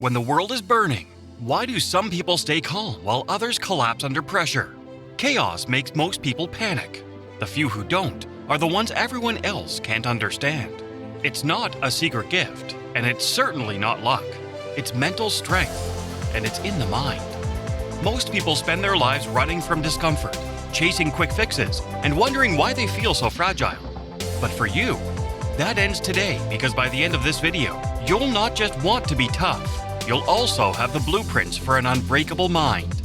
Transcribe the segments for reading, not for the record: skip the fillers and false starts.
When the world is burning, why do some people stay calm while others collapse under pressure? Chaos makes most people panic. The few who don't are the ones everyone else can't understand. It's not a secret gift, and it's certainly not luck. It's mental strength, and it's in the mind. Most people spend their lives running from discomfort, chasing quick fixes, and wondering why they feel so fragile. But for you, that ends today, because by the end of this video, you'll not just want to be tough, you'll also have the blueprints for an unbreakable mind.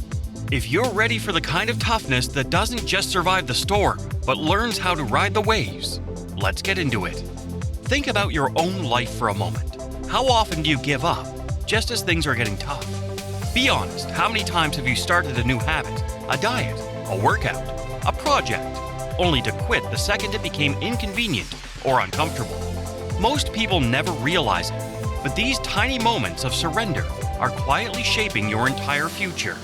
If you're ready for the kind of toughness that doesn't just survive the storm, but learns how to ride the waves, let's get into it. Think about your own life for a moment. How often do you give up, just as things are getting tough? Be honest, how many times have you started a new habit, a diet, a workout, a project, only to quit the second it became inconvenient or uncomfortable? Most people never realize it, but these tiny moments of surrender are quietly shaping your entire future.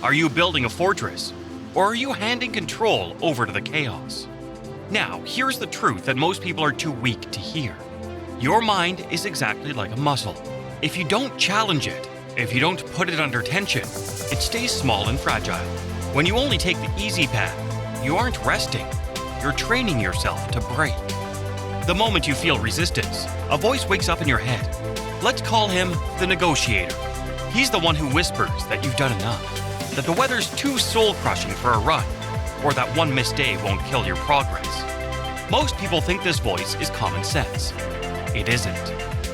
Are you building a fortress, or are you handing control over to the chaos? Now, here's the truth that most people are too weak to hear. Your mind is exactly like a muscle. If you don't challenge it, if you don't put it under tension, it stays small and fragile. When you only take the easy path, you aren't resting. You're training yourself to break. The moment you feel resistance, a voice wakes up in your head. Let's call him the negotiator. He's the one who whispers that you've done enough, that the weather's too soul-crushing for a run, or that one missed day won't kill your progress. Most people think this voice is common sense. It isn't.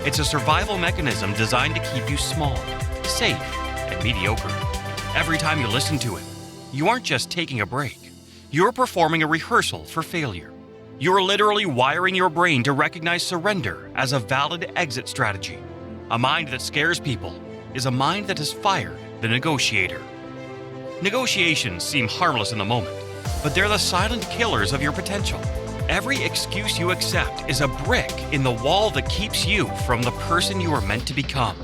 It's a survival mechanism designed to keep you small, safe, and mediocre. Every time you listen to it, you aren't just taking a break. You're performing a rehearsal for failure. You're literally wiring your brain to recognize surrender as a valid exit strategy. A mind that scares people is a mind that has fired the negotiator. Negotiations seem harmless in the moment, but they're the silent killers of your potential. Every excuse you accept is a brick in the wall that keeps you from the person you are meant to become.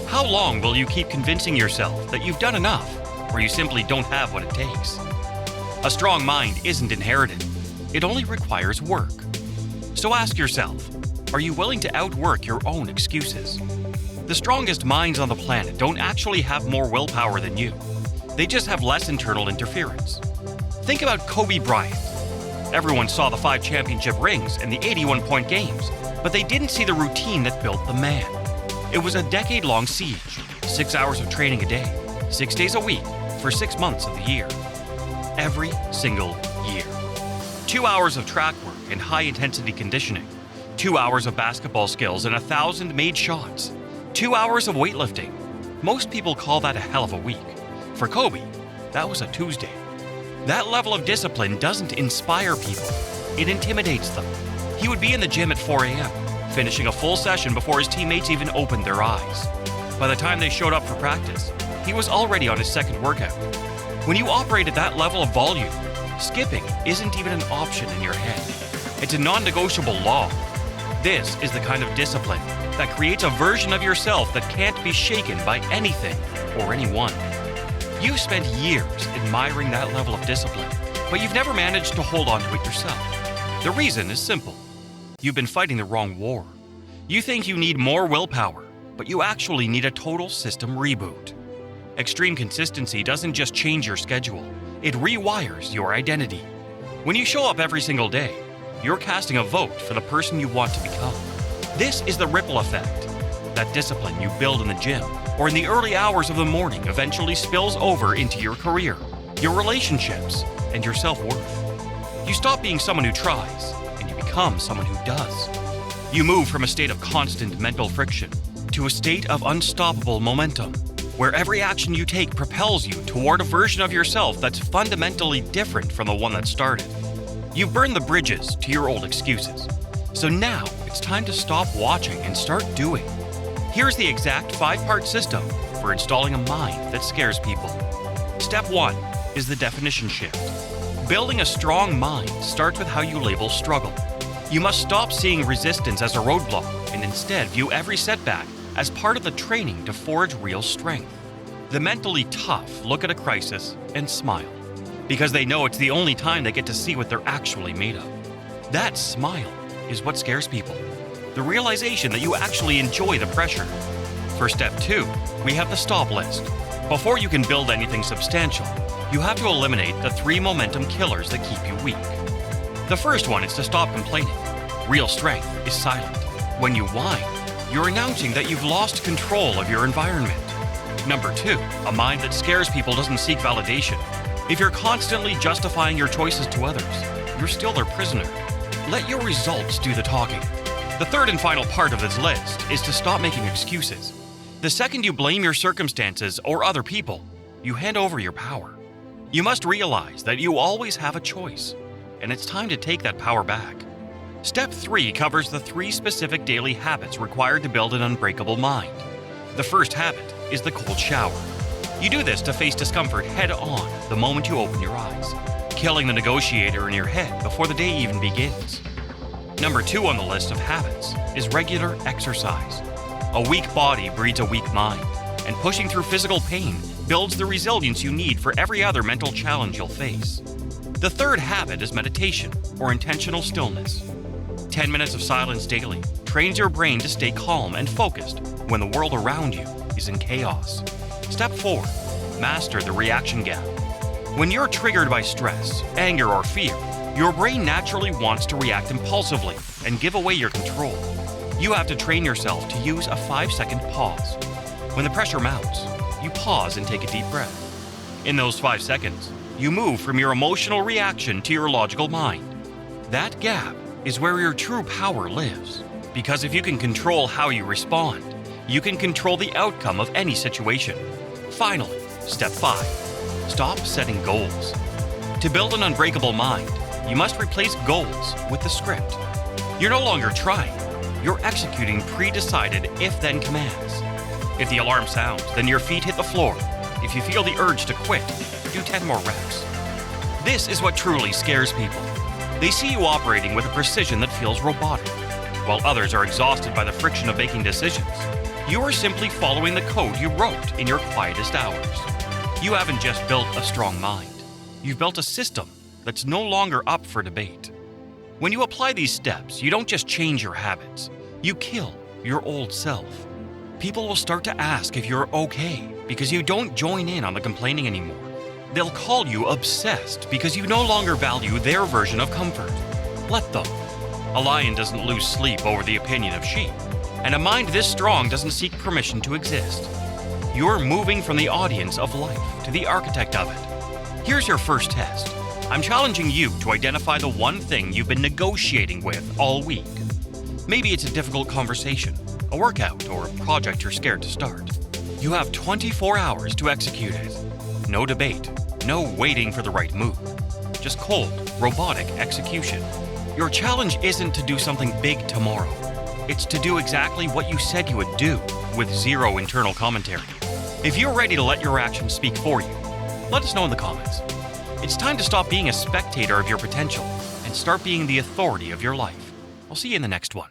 How long will you keep convincing yourself that you've done enough, or you simply don't have what it takes? A strong mind isn't inherited. It only requires work. So ask yourself, are you willing to outwork your own excuses? The strongest minds on the planet don't actually have more willpower than you. They just have less internal interference. Think about Kobe Bryant. Everyone saw the 5 championship rings and the 81-point games, but they didn't see the routine that built the man. It was a decade-long siege, 6 hours of training a day, 6 days a week, for 6 months of the year. Every single year. 2 hours of track work and high-intensity conditioning, 2 hours of basketball skills and 1,000 made shots, 2 hours of weightlifting. Most people call that a hell of a week. For Kobe, that was a Tuesday. That level of discipline doesn't inspire people. It intimidates them. He would be in the gym at 4 a.m., finishing a full session before his teammates even opened their eyes. By the time they showed up for practice, he was already on his second workout. When you operate at that level of volume, skipping isn't even an option in your head. It's a non-negotiable law. This is the kind of discipline that creates a version of yourself that can't be shaken by anything or anyone. You've spent years admiring that level of discipline, but you've never managed to hold on to it yourself. The reason is simple. You've been fighting the wrong war. You think you need more willpower, but you actually need a total system reboot. Extreme consistency doesn't just change your schedule, it rewires your identity. When you show up every single day, you're casting a vote for the person you want to become. This is the ripple effect. That discipline you build in the gym or in the early hours of the morning eventually spills over into your career, your relationships, and your self-worth. You stop being someone who tries, and you become someone who does. You move from a state of constant mental friction to a state of unstoppable momentum, where every action you take propels you toward a version of yourself that's fundamentally different from the one that started. You've burned the bridges to your old excuses. So now it's time to stop watching and start doing. Here's the exact 5-part system for installing a mind that scares people. Step 1 is the definition shift. Building a strong mind starts with how you label struggle. You must stop seeing resistance as a roadblock and instead view every setback as part of the training to forge real strength. The mentally tough look at a crisis and smile, because they know it's the only time they get to see what they're actually made of. That smile is what scares people. The realization that you actually enjoy the pressure. For step 2, we have the stop list. Before you can build anything substantial, you have to eliminate the 3 momentum killers that keep you weak. The first one is to stop complaining. Real strength is silent. When you whine, you're announcing that you've lost control of your environment. Number 2, a mind that scares people doesn't seek validation. If you're constantly justifying your choices to others, you're still their prisoner. Let your results do the talking. The third and final part of this list is to stop making excuses. The second you blame your circumstances or other people, you hand over your power. You must realize that you always have a choice, and it's time to take that power back. Step 3 covers the 3 specific daily habits required to build an unbreakable mind. The first habit is the cold shower. You do this to face discomfort head-on the moment you open your eyes, killing the negotiator in your head before the day even begins. Number 2 on the list of habits is regular exercise. A weak body breeds a weak mind, and pushing through physical pain builds the resilience you need for every other mental challenge you'll face. The third habit is meditation, or intentional stillness. 10 minutes of silence daily trains your brain to stay calm and focused when the world around you is in chaos. Step 4. Master the reaction gap. When you're triggered by stress, anger, or fear, your brain naturally wants to react impulsively and give away your control. You have to train yourself to use a 5-second pause. When the pressure mounts, you pause and take a deep breath. In those 5 seconds, you move from your emotional reaction to your logical mind. That gap is where your true power lives. Because if you can control how you respond, you can control the outcome of any situation. Finally, step 5. Stop setting goals. To build an unbreakable mind, you must replace goals with the script. You're no longer trying. You're executing pre-decided if-then commands. If the alarm sounds, then your feet hit the floor. If you feel the urge to quit, do 10 more reps. This is what truly scares people. They see you operating with a precision that feels robotic. While others are exhausted by the friction of making decisions, you are simply following the code you wrote in your quietest hours. You haven't just built a strong mind. You've built a system that's no longer up for debate. When you apply these steps, you don't just change your habits. You kill your old self. People will start to ask if you're okay because you don't join in on the complaining anymore. They'll call you obsessed because you no longer value their version of comfort. Let them. A lion doesn't lose sleep over the opinion of sheep, and a mind this strong doesn't seek permission to exist. You're moving from the audience of life to the architect of it. Here's your first test. I'm challenging you to identify the one thing you've been negotiating with all week. Maybe it's a difficult conversation, a workout, or a project you're scared to start. You have 24 hours to execute it. No debate, no waiting for the right move. Just cold, robotic execution. Your challenge isn't to do something big tomorrow. It's to do exactly what you said you would do, with zero internal commentary. If you're ready to let your actions speak for you, let us know in the comments. It's time to stop being a spectator of your potential and start being the authority of your life. I'll see you in the next one.